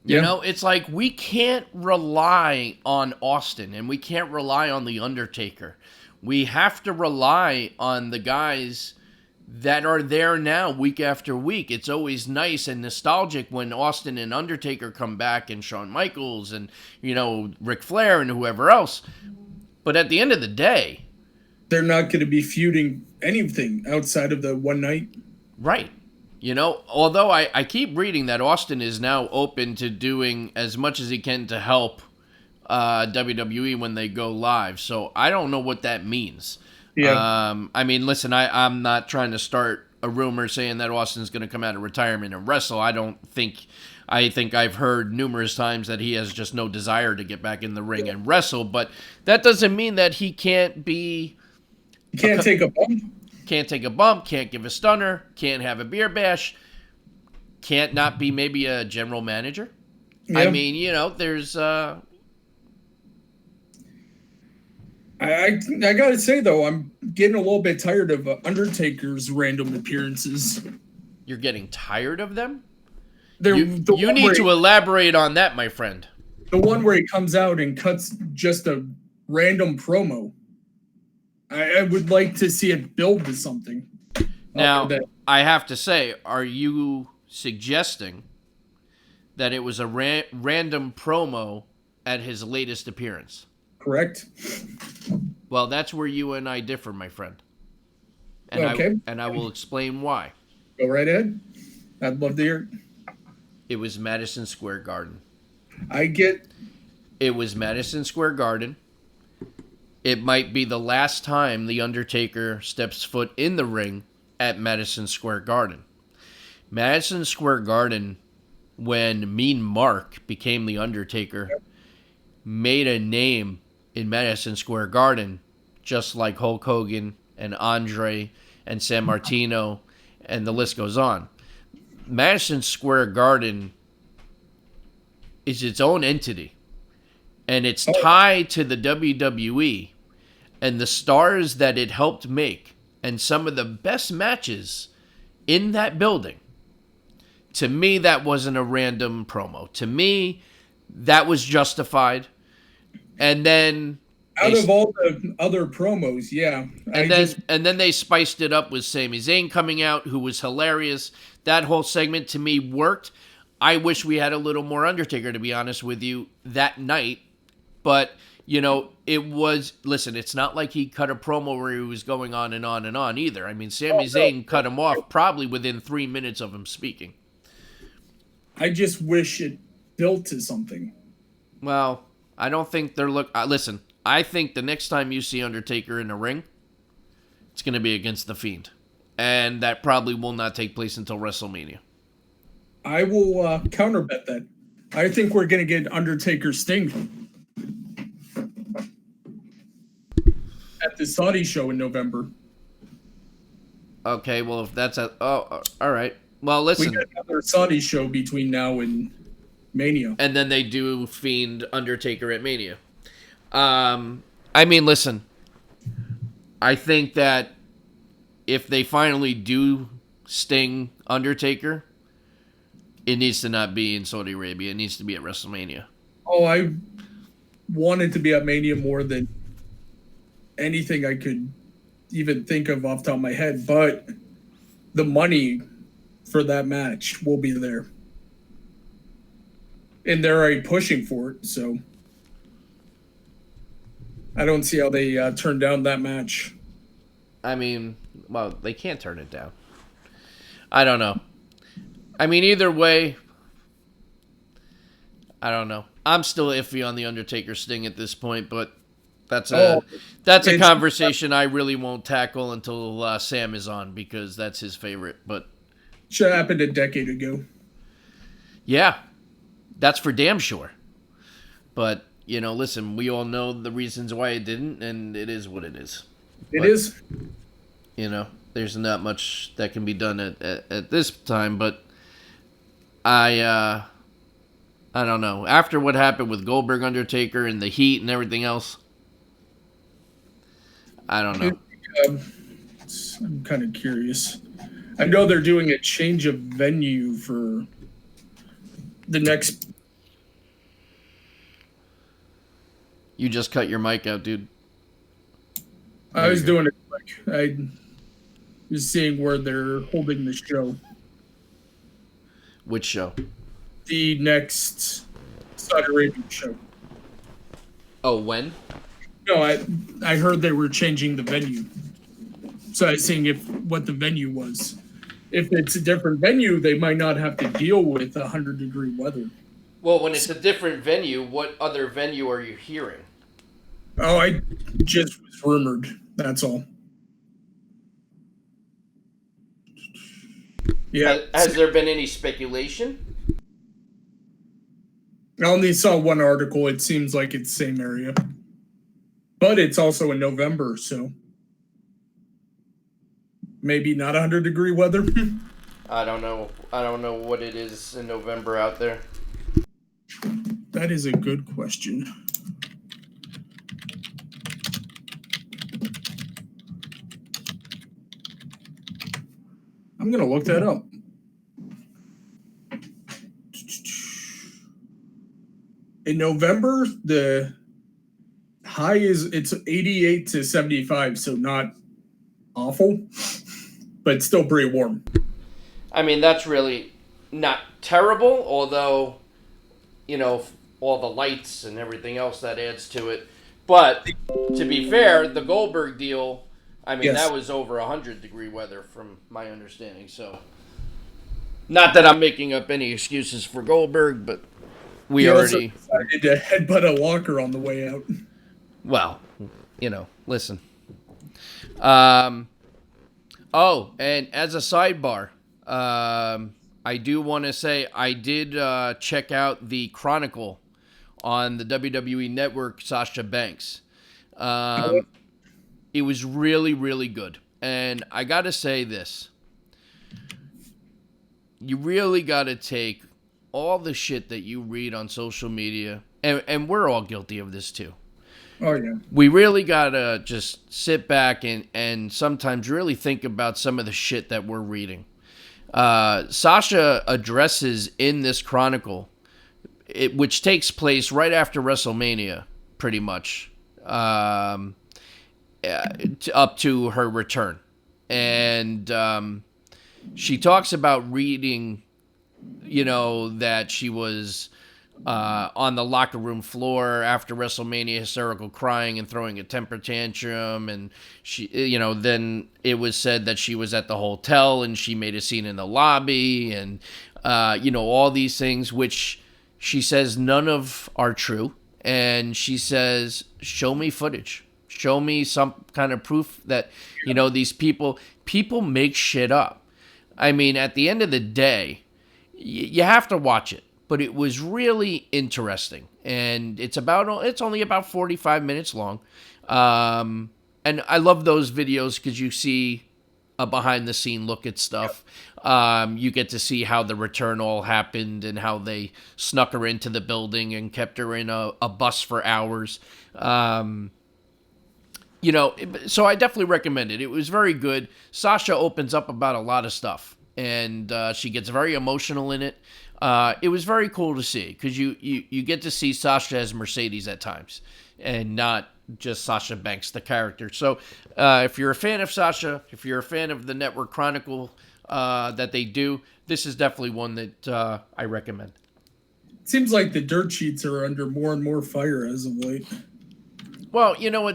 You know, it's like we can't rely on Austin and we can't rely on The Undertaker. We have to rely on the guys that are there now week after week. It's always nice and nostalgic when Austin and Undertaker come back and Shawn Michaels and, Ric Flair and whoever else. But at the end of the day, they're not going to be feuding anything outside of the one night. Right. Although I keep reading that Austin is now open to doing as much as he can to help WWE when they go live. So I don't know what that means. Yeah. Listen, I'm not trying to start a rumor saying that Austin's going to come out of retirement and wrestle. I think I've heard numerous times that he has just no desire to get back in the ring and wrestle. But that doesn't mean that he can't be... He can't take a bump. Can't take a bump, can't give a stunner, can't have a beer bash, can't not be maybe a general manager. Yeah. I mean, there's... I gotta say, though, I'm getting a little bit tired of Undertaker's random appearances. You're getting tired of them? You need to elaborate on that, my friend. The one where he comes out and cuts just a random promo. I would like to see it build to something. Now, I have to say, are you suggesting that it was a random promo at his latest appearance? Correct. Well, that's where you and I differ, my friend. And okay. I will explain why. Go right ahead. I'd love to hear it. It was Madison Square Garden. It was Madison Square Garden. It might be the last time The Undertaker steps foot in the ring at Madison Square Garden. Madison Square Garden, when Mean Mark became The Undertaker, made a name in Madison Square Garden, just like Hulk Hogan and Andre and San Martino, and the list goes on. Madison Square Garden is its own entity, and it's tied to the WWE and the stars that it helped make, and some of the best matches in that building. To me, that wasn't a random promo. To me, that was justified. And then out of all the other promos, yeah. And then they spiced it up with Sami Zayn coming out, who was hilarious. That whole segment to me worked. I wish we had a little more Undertaker, to be honest with you, that night. But, it was... Listen, it's not like he cut a promo where he was going on and on and on either. I mean, Sami Zayn cut him off probably within 3 minutes of him speaking. I just wish it built to something. Well, I don't think they're... listen, I think the next time you see Undertaker in a ring, it's going to be against The Fiend. And that probably will not take place until WrestleMania. I will counterbet that. I think we're going to get Undertaker Sting at the Saudi show in November. Okay, well, if that's all right. Well, listen. We got another Saudi show between now and Mania. And then they do Fiend Undertaker at Mania. Listen. I think that if they finally do Sting Undertaker, it needs to not be in Saudi Arabia. It needs to be at WrestleMania. Oh, I wanted to be at Mania more than anything I could even think of off the top of my head. But the money for that match will be there. And they're already pushing for it, so I don't see how they turn down that match. They can't turn it down. I don't know. Either way, I don't know. I'm still iffy on the Undertaker Sting at this point, but that's a conversation I really won't tackle until Sam is on, because that's his favorite. But should have happened a decade ago. Yeah, that's for damn sure. But listen, we all know the reasons why it didn't, and it is what it is. It is. There's not much that can be done at this time, but I don't know. After what happened with Goldberg, Undertaker, and the Heat and everything else, I don't know. I'm kind of curious. I know they're doing a change of venue for the next. You just cut your mic out, dude. I was doing it quick. I was seeing where they're holding the show. Which show? The next Saudi Arabian show. Oh, when? No, I heard they were changing the venue. So I was seeing what the venue was. If it's a different venue, they might not have to deal with 100-degree weather. Well, when it's a different venue, what other venue are you hearing? Oh, I just was rumored. That's all. Yeah. Has there been any speculation? I only saw one article. It seems like it's the same area. But it's also in November, so maybe not 100-degree weather. I don't know. I don't know what it is in November out there. That is a good question. I'm going to look that up. In November, the high it's 88 to 75, so not awful, but still pretty warm. I mean, that's really not terrible, although, you know, all the lights and everything else that adds to it. But to be fair, the Goldberg deal, I mean, that was over 100-degree weather from my understanding. So, not that I'm making up any excuses for Goldberg, but we already decided to headbutt a locker on the way out. Well, you know, listen. Oh, and as a sidebar, I do want to say I did check out the Chronicle on the WWE Network, Sasha Banks. It was really, really good. And I got to say this. You really got to take all the shit that you read on social media, and we're all guilty of this too. Oh, yeah. We really got to just sit back and sometimes really think about some of the shit that we're reading. Sasha addresses in this Chronicle, which takes place right after WrestleMania, pretty much, up to her return. And she talks about reading, you know, that she was on the locker room floor after WrestleMania, hysterical crying and throwing a temper tantrum. And she, you know, then it was said that she was at the hotel and she made a scene in the lobby and, you know, all these things, which she says none of are true. And she says, show me footage. Show me some kind of proof that, you know, these people make shit up. I mean, at the end of the day, you have to watch it. But it was really interesting. And it's only about 45 minutes long. And I love those videos because you see a behind-the-scene look at stuff. You get to see how the return all happened and how they snuck her into the building and kept her in a bus for hours. You know, so I definitely recommend it. It was very good. Sasha opens up about a lot of stuff. And she gets very emotional in it. It was very cool to see because you get to see Sasha as Mercedes at times and not just Sasha Banks, the character. So if you're a fan of Sasha, if you're a fan of the Network Chronicle that they do, this is definitely one that I recommend. It seems like the dirt sheets are under more and more fire as of late. Well, you know,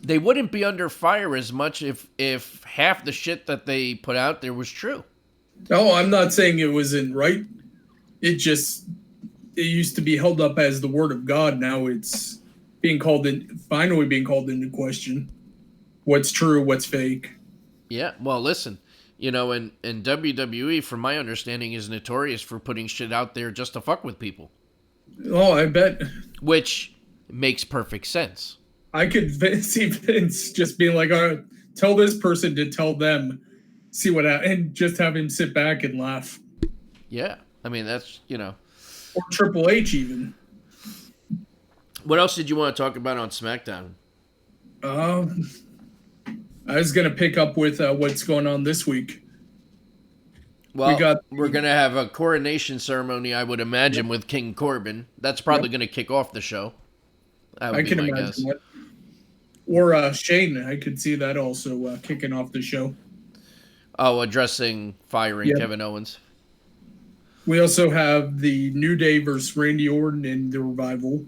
they wouldn't be under fire as much if half the shit that they put out there was true. No, I'm not saying it wasn't right. It used to be held up as the word of God. Now it's finally being called into question. What's true, what's fake. Yeah, well, listen, you know, and WWE, from my understanding, is notorious for putting shit out there just to fuck with people. Oh, I bet. Which makes perfect sense. I could see Vince just being like, all right, tell this person to tell them, see what happens, and just have him sit back and laugh. Yeah, I mean, that's, you know. Or Triple H even. What else did you want to talk about on SmackDown? I was gonna pick up with what's going on this week. Well, we're going to have a coronation ceremony, I would imagine, with King Corbin. That's probably going to kick off the show. That would I be can my imagine guess. that. Or Shane, I could see that also kicking off the show. Oh, addressing firing Yep. Kevin Owens. We also have the New Day versus Randy Orton in the Revival.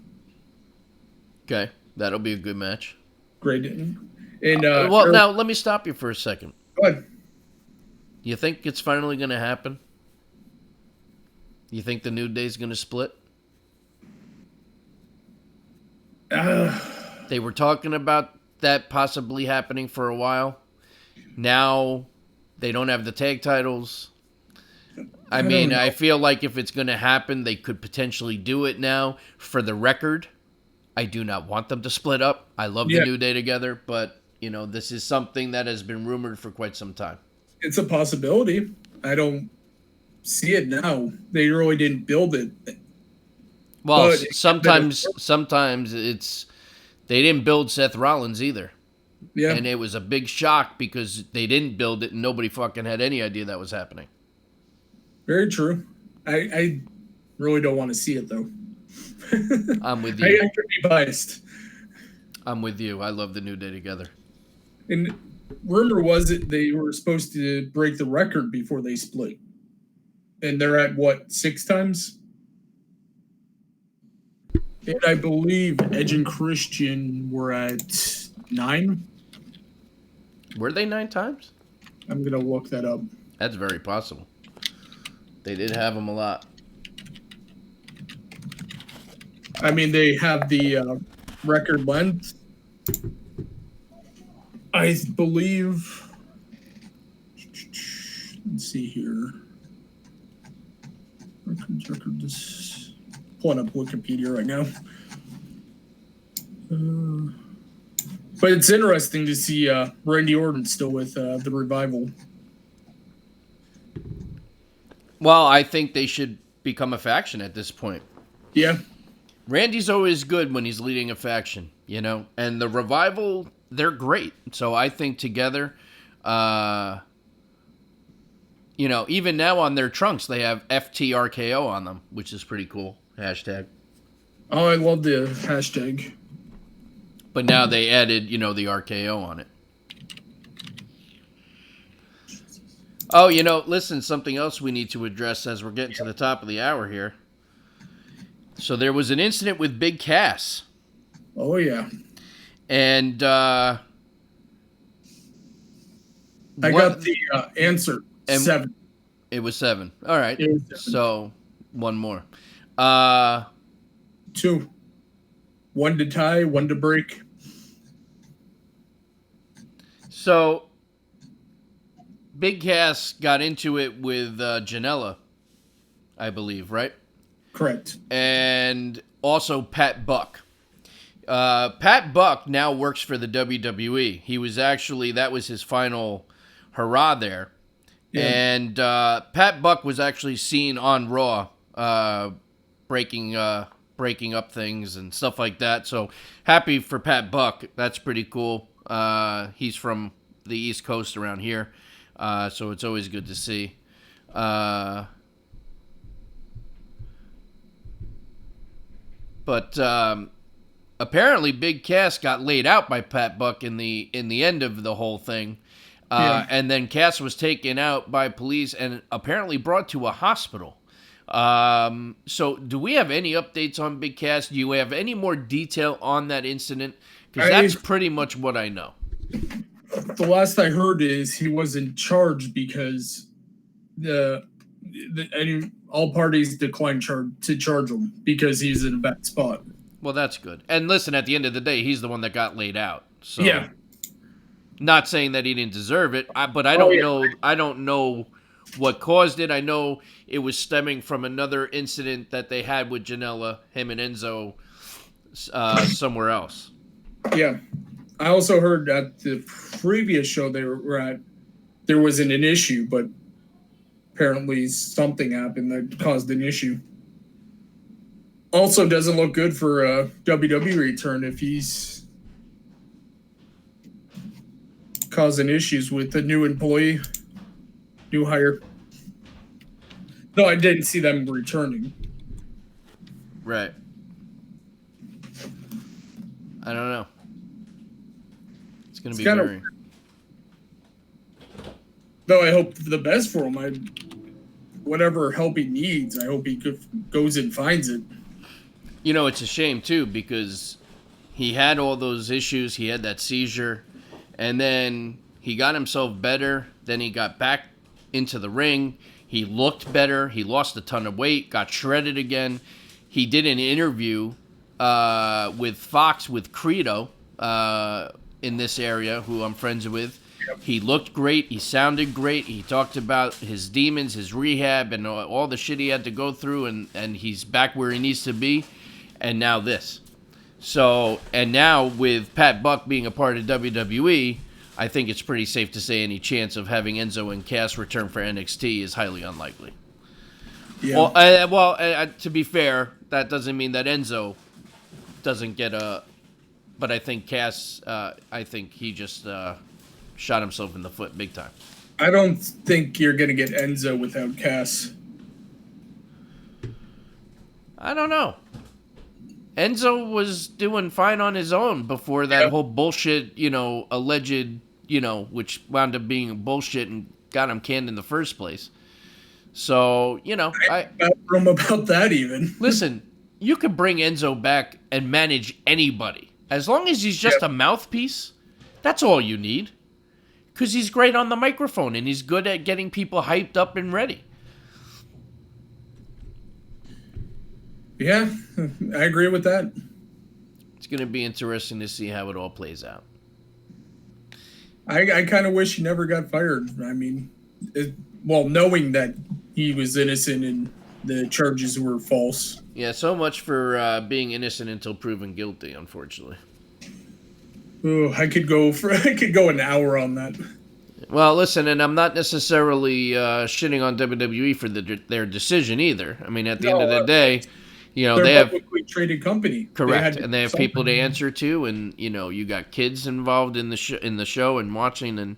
Okay, that'll be a good match. Great. And Well, now, let me stop you for a second. go ahead. You think it's finally going to happen? You think the New Day's going to split? They were talking about that possibly happening for a while. Now they don't have the tag titles. I mean, I feel like if it's going to happen, they could potentially do it now. For the record, I do not want them to split up. I love the New Day together, but, you know, this is something that has been rumored for quite some time. It's a possibility. I don't see it now. They really didn't build it. Well, But sometimes it's they didn't build Seth Rollins either. Yeah. And it was a big shock because they didn't build it and nobody fucking had any idea that was happening. Very true. I really don't want to see it though. I'm with I you. have to be biased. I'm with you. I love the New Day together. And rumor was that they were supposed to break the record before they split. And they're at what, 6 times? And I believe Edge and Christian were at 9. Were they 9 times? I'm going to look that up. That's very possible. They did have them a lot. I mean, they have the record length. I believe. Let's see here. Records. Pulling up Wikipedia right now. But it's interesting to see Randy Orton still with the Revival. Well, I think they should become a faction at this point. Yeah. Randy's always good when he's leading a faction, you know? And the Revival, they're great. So I think together, you know, even now on their trunks, they have FTRKO on them, which is pretty cool. Hashtag. Oh, I love the hashtag. But now they added, you know, the RKO on it. Oh, you know, listen, something else we need to address as we're getting to the top of the hour here. So there was an incident with Big Cass. Oh, yeah. And I got the answer. 7. It was 7. All right. It was 7. So one more. 2. 1 to tie, 1 to break. So Big Cass got into it with Janela, I believe, right? Correct. And also Pat Buck. Pat Buck now works for the WWE. He was actually, that was his final hurrah there. Yeah. And Pat Buck was actually seen on Raw breaking up things and stuff like that. So happy for Pat Buck. That's pretty cool. He's from the East Coast around here. So it's always good to see. But apparently Big Cass got laid out by Pat Buck in the end of the whole thing. And then Cass was taken out by police and apparently brought to a hospital. So do we have any updates on Big Cass? Do you have any more detail on that incident? Because that's pretty much what I know. The last I heard is he wasn't charged because all parties declined to charge him because he's in a bad spot. Well, that's good. And listen, at the end of the day, he's the one that got laid out. So yeah. Not saying that he didn't deserve it, but I don't know. I don't know what caused it. I know it was stemming from another incident that they had with Janela, him and Enzo, somewhere else. Yeah. I also heard at the previous show they were at, there wasn't an issue, but apparently something happened that caused an issue. Also doesn't look good for a WWE return if he's causing issues with the new employee, new hire. No, I didn't see them returning. Right. I don't know. It's going to be very... Though I hope the best for him. Whatever help he needs, I hope he goes and finds it. You know, it's a shame, too, because he had all those issues. He had that seizure, and then he got himself better. Then he got back into the ring. He looked better. He lost a ton of weight, got shredded again. He did an interview with Fox with Credo in this area, who I'm friends with. He looked great. He sounded great. He talked about his demons, his rehab, and all the shit he had to go through, and he's back where he needs to be. And now this. So, and now with Pat Buck being a part of WWE, I think it's pretty safe to say any chance of having Enzo and Cass return for NXT is highly unlikely. Yeah. Well, to be fair, that doesn't mean that Enzo doesn't get a... But I think Cass, I think he just shot himself in the foot big time. I don't think you're going to get Enzo without Cass. I don't know. Enzo was doing fine on his own before that whole bullshit, alleged, which wound up being bullshit and got him canned in the first place. So, I don't know about that even. Listen, you could bring Enzo back and manage anybody. As long as he's just a mouthpiece, that's all you need. Because he's great on the microphone and he's good at getting people hyped up and ready. Yeah, I agree with that. It's going to be interesting to see how it all plays out. I kind of wish he never got fired. I mean, knowing that he was innocent and the charges were false. Yeah, so much for being innocent until proven guilty, unfortunately. Oh, I could go an hour on that. Well, listen, and I'm not necessarily shitting on WWE for their decision either. I mean, at the end of the day, they have a publicly traded company. Correct, and they have people to answer to, and you got kids involved in the show and watching, and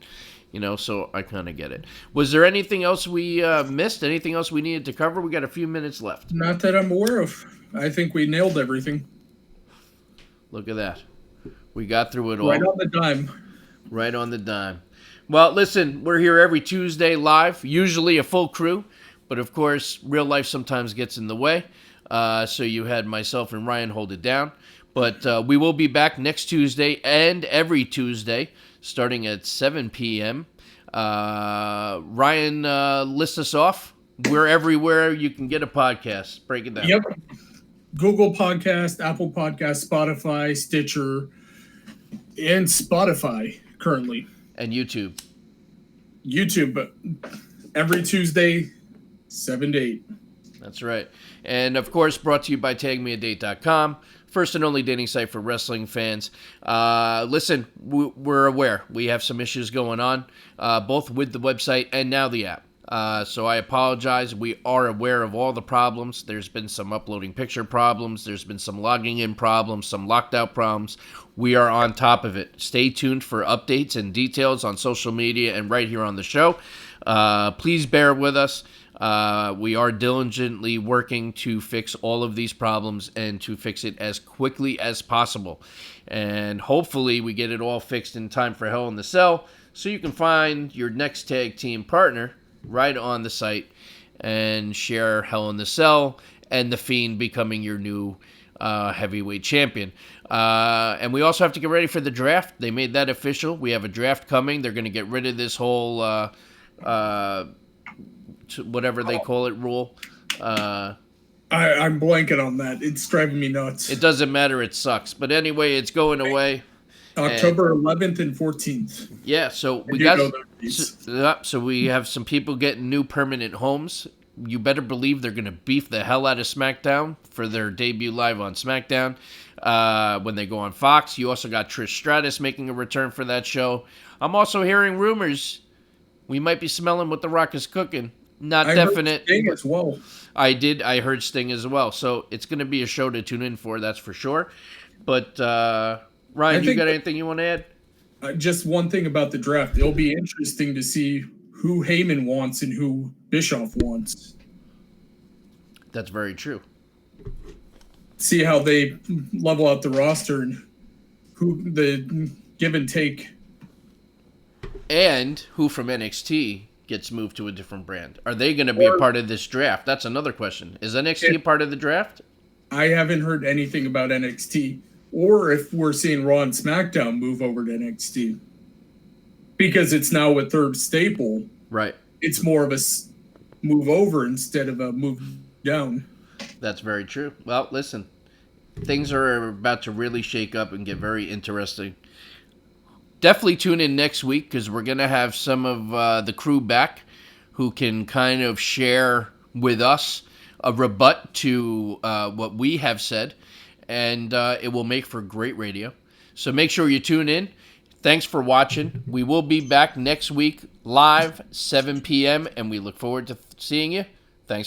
so I kind of get it. Was there anything else we missed? Anything else we needed to cover? We got a few minutes left. Not that I'm aware of. I think we nailed everything. Look at that. We got through it all. Right on the dime. Right on the dime. Well, listen, we're here every Tuesday live, usually a full crew, but of course, real life sometimes gets in the way. So you had myself and Ryan hold it down. But we will be back next Tuesday and every Tuesday, starting at 7 p.m. Ryan, list us off. We're everywhere you can get a podcast. Break it down. Yep. Google Podcast, Apple Podcast, Spotify, Stitcher, and Spotify currently. And YouTube. YouTube, every Tuesday, 7 to 8. That's right. And, of course, brought to you by tagmeadate.com, first and only dating site for wrestling fans. Listen, we're aware. We have some issues going on, both with the website and now the app. So I apologize. We are aware of all the problems. There's been some uploading picture problems. There's been some logging in problems, some locked out problems. We are on top of it. Stay tuned for updates and details on social media and right here on the show. Please bear with us. We are diligently working to fix all of these problems and to fix it as quickly as possible. And hopefully we get it all fixed in time for Hell in the Cell so you can find your next tag team partner right on the site and share Hell in the Cell and The Fiend becoming your new heavyweight champion. And we also have to get ready for the draft. They made that official. We have a draft coming. They're going to get rid of this whole whatever they call it rule. I'm blanking on that. It's driving me nuts. It doesn't matter. It sucks. But anyway, it's going away. October 11th and 14th. Yeah, so we have some people getting new permanent homes. You better believe they're going to beef the hell out of SmackDown for their debut live on SmackDown when they go on Fox. You also got Trish Stratus making a return for that show. I'm also hearing rumors we might be smelling what The Rock is cooking. Not definite. Heard Sting as well. I heard Sting as well. So it's going to be a show to tune in for, that's for sure. But Ryan, you got anything you want to add? Just one thing about the draft. It'll be interesting to see who Heyman wants and who Bischoff wants. That's very true. See how they level out the roster and who the give and take. And who from NXT gets moved to a different brand? Are they going to be a part of this draft? That's another question. Is NXT a part of the draft? I haven't heard anything about NXT. Or if we're seeing Raw and SmackDown move over to NXT. Because it's now a third staple. Right. It's more of a move over instead of a move down. That's very true. Well, listen. Things are about to really shake up and get very interesting. Definitely tune in next week because we're going to have some of the crew back who can kind of share with us a rebut to what we have said. And it will make for great radio. So make sure you tune in. Thanks for watching. We will be back next week live, 7 p.m., and we look forward to seeing you. Thanks.